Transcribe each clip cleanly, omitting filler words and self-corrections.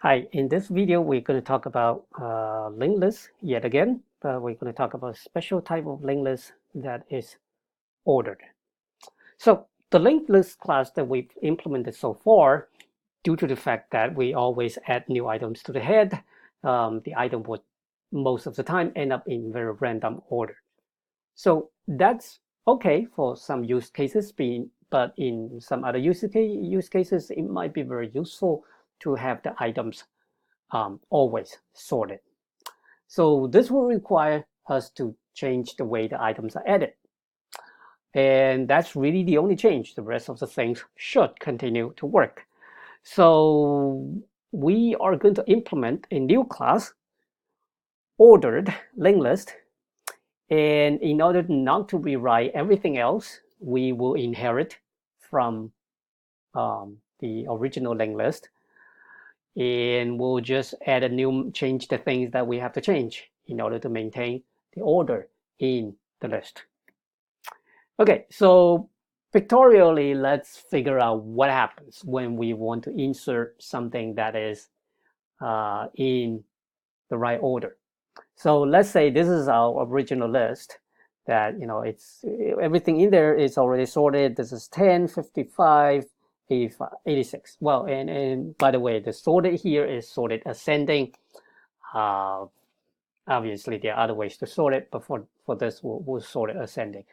Hi, in this video, we're going to talk about linked list yet again, but we're going to talk about a special type of linked list that is ordered. So the linked list class that we've implemented so far, due to the fact that we always add new items to the head, the item would most of the time end up in very random order. So that's okay for some use cases, but in some other use cases, it might be very useful to have the items always sorted. So this will require us to change the way the items are added. And that's really the only change. The rest of the things should continue to work. So we are going to implement a new class, ordered linked list. And in order not to rewrite everything else, we will inherit from the original linked list. And we'll just add a new, change the things that we have to change in order to maintain the order in the list. Okay, so pictorially, let's figure out what happens when we want to insert something that is in the right order. So let's say this is our original list that, it's everything in there is already sorted. This is 10, 55, 85, 86. Well, and by the way, the sorted here is sorted ascending. Obviously, there are other ways to sort it, but for this, we'll sort it ascending.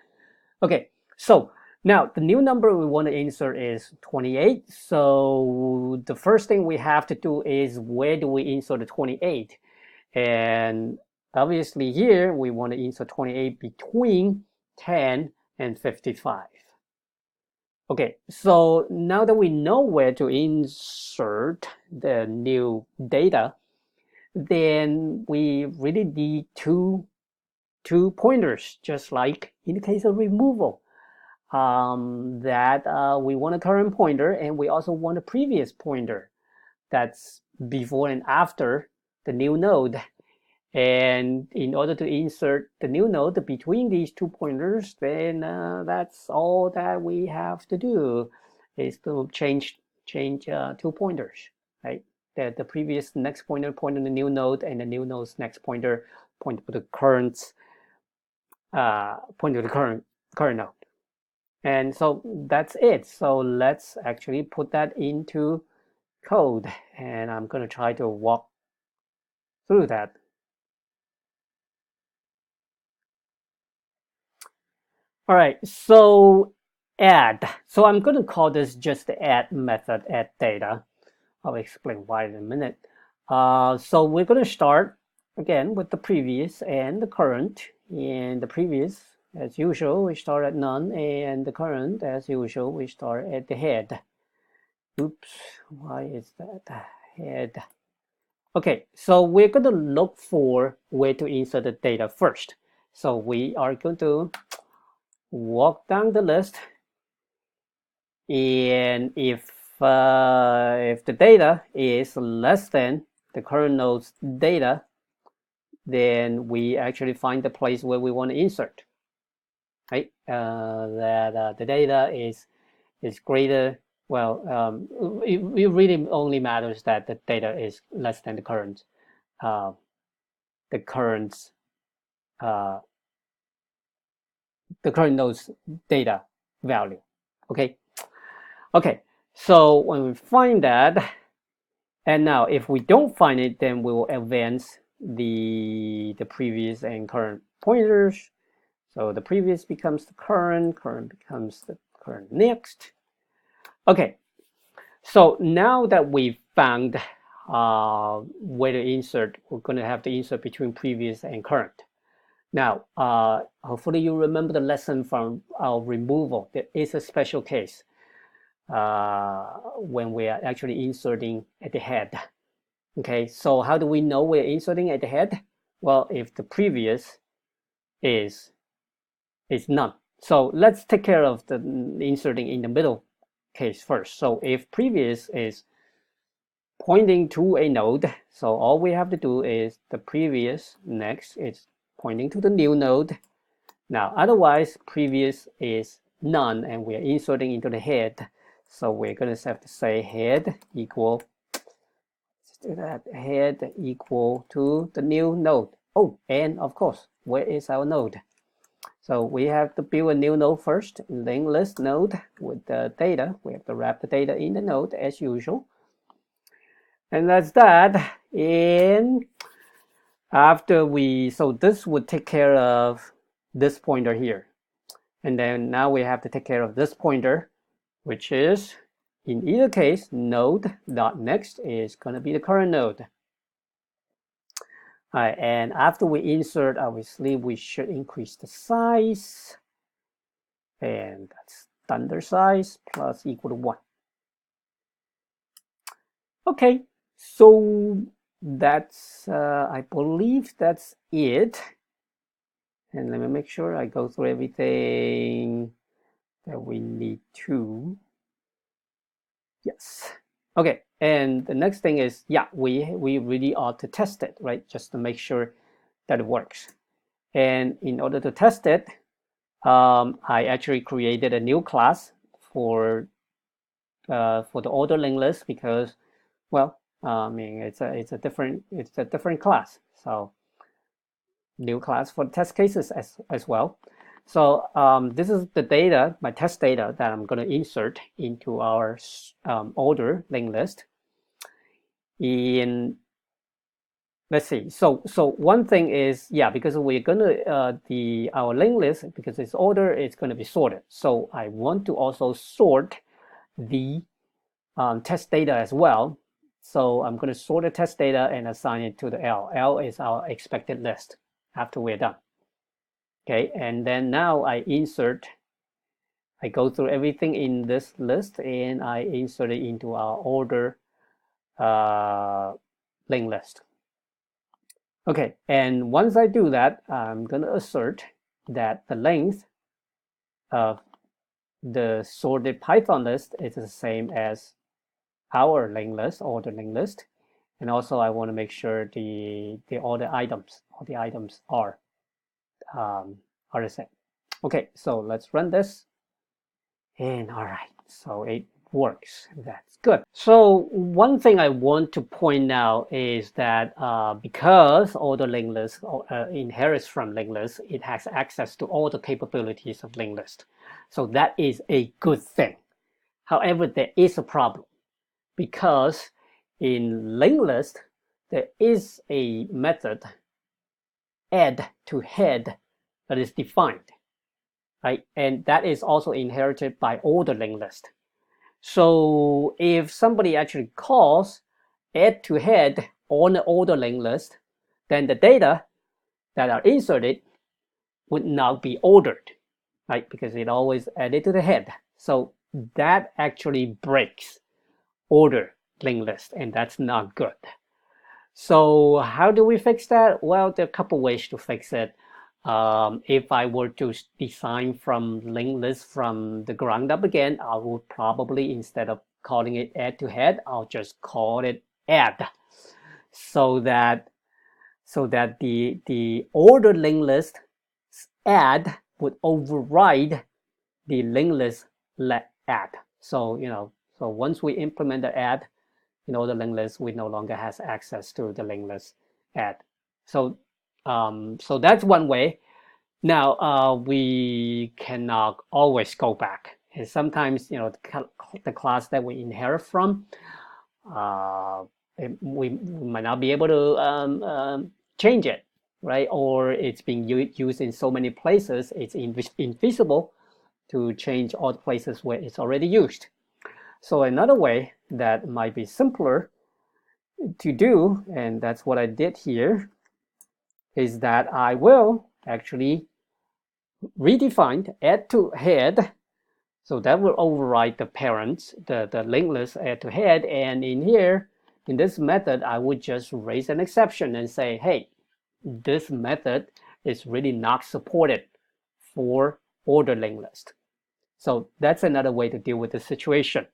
Okay, so now the new number we want to insert is 28. So the first thing we have to do is where do we insert the 28? And obviously here we want to insert 28 between 10 and 55. Okay, so now that we know where to insert the new data, then we really need two pointers, just like in the case of removal. That we want a current pointer and we also want a previous pointer that's before and after the new node. And in order to insert the new node between these two pointers, then that's all that we have to do is to change 2 pointers, right? The previous next pointer point to the new node, and the new node's next pointer point to the current current node. And so that's it. So let's actually put that into code, and I'm going to try to walk through that. All right, so add. So I'm going to call this just the add method, add data. I'll explain why in a minute. So we're going to start again with the previous and the current. And the previous, as usual, we start at none, and the current, as usual, we start at the head. Oops, why is that head? Okay, so we're going to look for where to insert the data first. So we are going to walk down the list, and if the data is less than the current node's data, then we actually find the place where we want to insert, right? That the data is greater. Well, it really only matters that the data is less than the current node's data value. Okay, so when we find that, and now if we don't find it, then we will advance the previous and current pointers. So the previous becomes the current becomes the current next. Okay, so now that we've found where to insert, we're going to have to insert between previous and current. Now, hopefully you remember the lesson from our removal. There is a special case when we are actually inserting at the head. Okay, so how do we know we're inserting at the head? Well, if the previous is none. So let's take care of the inserting in the middle case first. So if previous is pointing to a node, so all we have to do is the previous next is pointing to the new node. Now, otherwise, previous is none, and we are inserting into the head. So we're going to have to say head equal that head equal to the new node. Oh, and of course, where is our node? So we have to build a new node first, linked list node with the data. We have to wrap the data in the node as usual. And that's that. And after so this would take care of this pointer here. And then now we have to take care of this pointer, which is, in either case, node.next is going to be the current node. All right, and after we insert, obviously, we should increase the size. And that's standard size plus equal to 1. Okay, so that's, I believe that's it. And let me make sure I go through everything that we need to. Yes. Okay, and the next thing is, yeah, we really ought to test it, right? Just to make sure that it works. And in order to test it, I actually created a new class for the order linked list because, well, I mean it's a different class. So new class for test cases as well. So this is the data, my test data that I'm going to insert into our order linked list. In let's see. So one thing is, yeah, because we're gonna our linked list, because it's order, it's going to be sorted. So I want to also sort the test data as well. So I'm going to sort the test data and assign it to the L. L is our expected list after we're done. Okay, and then now I go through everything in this list and I insert it into our order linked list. Okay, and once I do that, I'm going to assert that the length of the sorted Python list is the same as our linked list, order linked list. And also I want to make sure all the items are the same. Okay, so let's run this. And all right, so it works. That's good. So one thing I want to point out is that because order linked list inherits from linked list, it has access to all the capabilities of linked list. So that is a good thing. However, there is a problem because in linked list, there is a method add to head that is defined, right? And that is also inherited by order linked list. So if somebody actually calls add to head on the order linked list, then the data that are inserted would not be ordered, right? Because it always added to the head. So that actually breaks order linked list, and that's not good. So how do we fix that? Well, there are a couple ways to fix it. If I were to design from linked list from the ground up again, I would probably, instead of calling it add to head, I'll just call it add, so that the order linked list add would override the linked list add. So so once we implement the add in order linked list, we no longer has access to the linked list add. So so that's one way. Now we cannot always go back, and sometimes the class that we inherit from, we might not be able to change it, right? Or it's being used in so many places, it's infeasible to change all the places where it's already used. So another way that might be simpler to do, and that's what I did here, is that I will actually redefine add to head. So that will override the parents, the linked list add to head. And in here, in this method, I would just raise an exception and say, hey, this method is really not supported for order linked list. So that's another way to deal with the situation.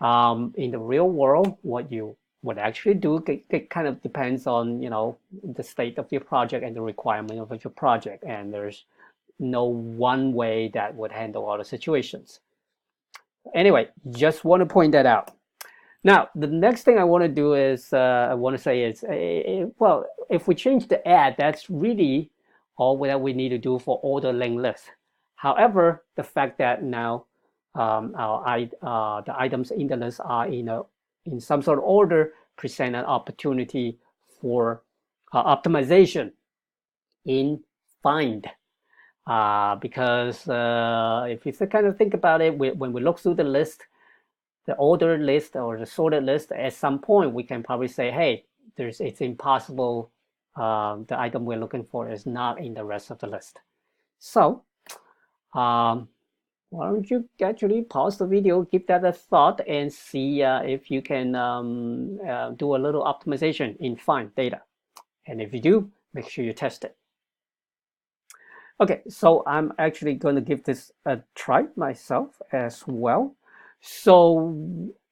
In the real world, what you would actually do, it kind of depends on the state of your project and the requirement of your project, and there's no one way that would handle all the situations. Anyway, just want to point that out. Now, the next thing I want to do is, I want to say is, well, if we change the add, that's really all that we need to do for order linked list. However, the fact that now the items in the list are in some sort of order present an opportunity for optimization in find. Because if you kind of think about it, when we look through the list, the ordered list or the sorted list, at some point we can probably say, hey, it's impossible. The item we're looking for is not in the rest of the list. So why don't you actually pause the video, give that a thought, and see if you can do a little optimization in find data. And if you do, make sure you test it. Okay, so I'm actually going to give this a try myself as well. So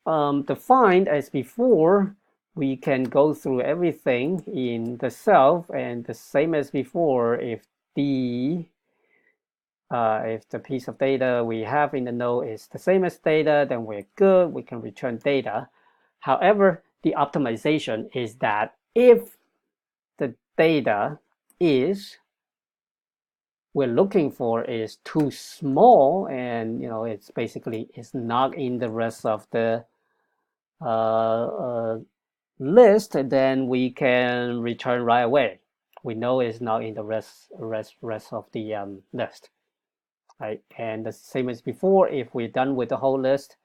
the find, as before, we can go through everything in the self, and the same as before, if the piece of data we have in the node is the same as data, then we're good, we can return data. However, the optimization is that if the data we're looking for is too small, and it's basically not in the rest of the list, then we can return right away. We know it's not in the rest of the list, right? And the same as before, if we're done with the whole list,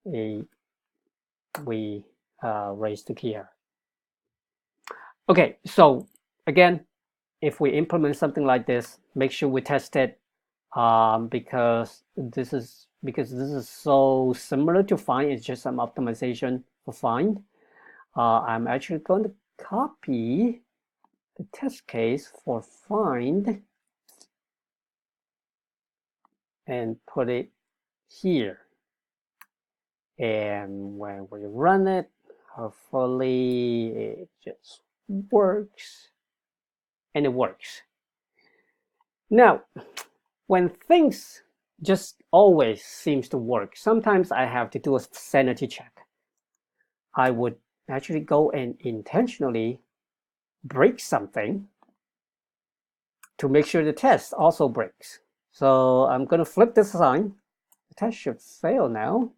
we raise the key error. Okay, so again, if we implement something like this, make sure we test it, because this is so similar to find. It's just some optimization for find. I'm actually going to copy the test case for find and put it here. And when we run it, hopefully it just works. And it works. Now, when things just always seems to work, sometimes I have to do a sanity check. I would actually go and intentionally break something to make sure the test also breaks. So I'm going to flip this sign. The test should fail now.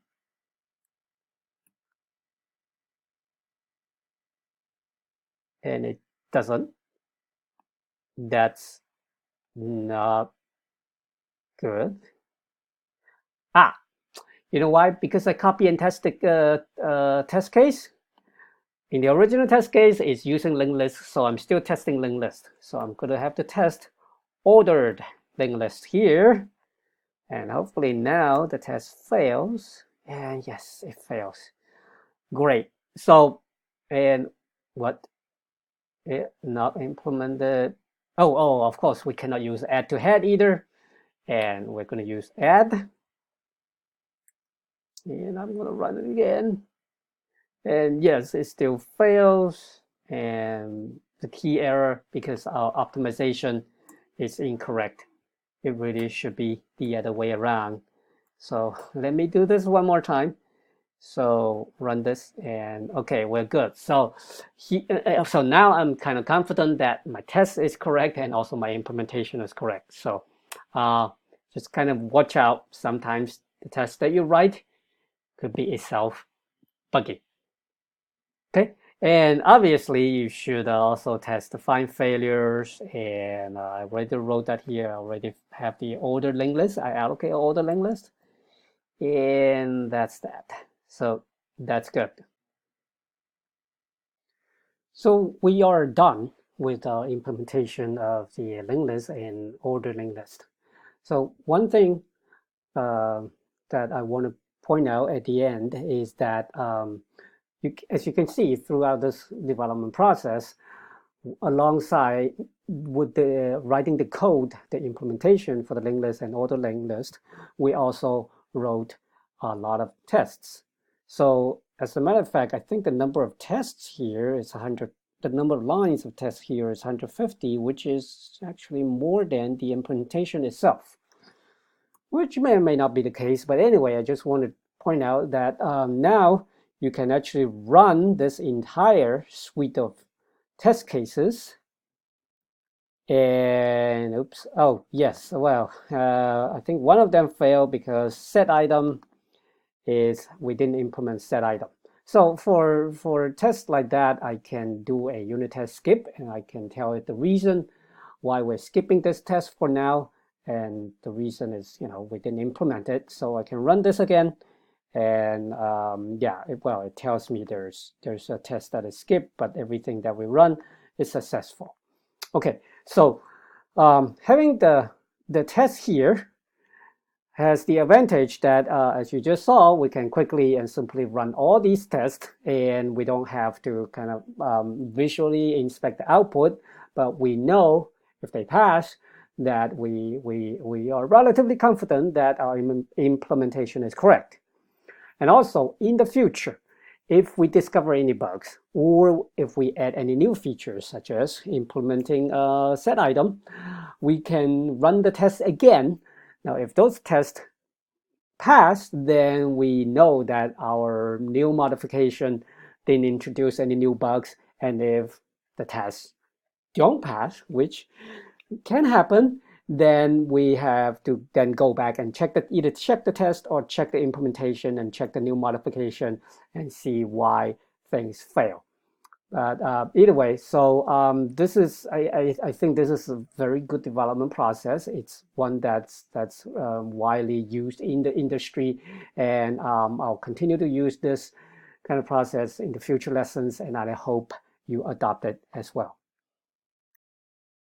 And it doesn't. That's not good. You know why? Because I copy and test the test case. In the original test case, it's using linked list, so I'm still testing linked list. So I'm going to have to test ordered linked list here. And hopefully now the test fails. And yes, it fails. Great. So, and what? It not implemented. Oh, of course, we cannot use add to head either. And we're going to use add. And I'm going to run it again. And yes, it still fails. And the key error, because our optimization is incorrect. It really should be the other way around. So let me do this one more time. So run this, and okay, we're good. So so now I'm kind of confident that my test is correct and also my implementation is correct. So just kind of watch out. Sometimes the test that you write could be itself buggy. Okay, and obviously you should also test the find failures. And I already wrote that here. I already have the ordered linked list. I allocate ordered linked list, and that's that. So that's good. So we are done with our implementation of the linked list and ordered linked list. So one thing that I want to point out at the end is that as you can see throughout this development process, alongside with the writing the code, the implementation for the linked list and ordered linked list, we also wrote a lot of tests. So as a matter of fact, I think the number of tests here is 100. The number of lines of tests here is 150, which is actually more than the implementation itself, which may or may not be the case. But anyway, I just want to point out that now you can actually run this entire suite of test cases. And oops, oh yes, well, I think one of them failed because set item is we didn't implement set item. So for tests like that, I can do a unit test skip, and I can tell it the reason why we're skipping this test for now. And the reason is, we didn't implement it. So I can run this again. And yeah, it tells me there's a test that is skipped, but everything that we run is successful. Okay, so having the test here has the advantage that, as you just saw, we can quickly and simply run all these tests, and we don't have to kind of visually inspect the output, but we know if they pass that we are relatively confident that our implementation is correct. And also in the future, if we discover any bugs or if we add any new features such as implementing a set item, we can run the test again. Now, if those tests pass, then we know that our new modification didn't introduce any new bugs. And if the tests don't pass, which can happen, then we have to then go back and either check the test or check the implementation and check the new modification and see why things fail. But either way, so this is I think this is a very good development process. It's one that's widely used in the industry, and I'll continue to use this kind of process in the future lessons, and I hope you adopt it as well.